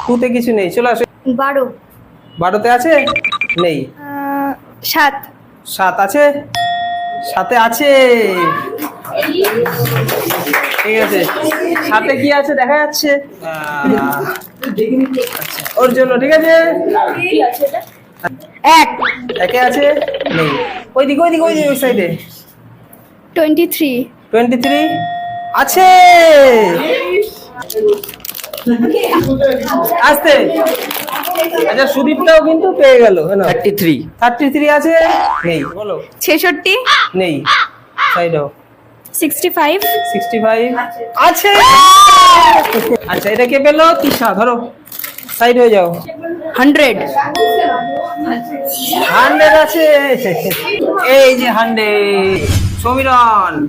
2 তে কিছু নেই, চলে আসো। 12 12তে আছে? নেই। 7 7 আছে? 7-এ আছে। ঠিক আছে, 7-এ কি আছে দেখা যাচ্ছে? আচ্ছা, ওর জন্য ঠিক আছে। 1 1-এ আছে? নেই। ওইদিকে ওইদিকে ওই সাইডে। 23 23 আছে। আসতে। আচ্ছা, সুদীপটাও কিন্তু পেয়ে গেল। 33 33 আছে? নেই। বলো। 66 নেই। সাইড হও। 65 65 আছে। আচ্ছা, এটা কে পেলো? তিশা, ধরো। সাইড হয়ে যাও। 100 100 আছে। এই যে 100। সমীরণ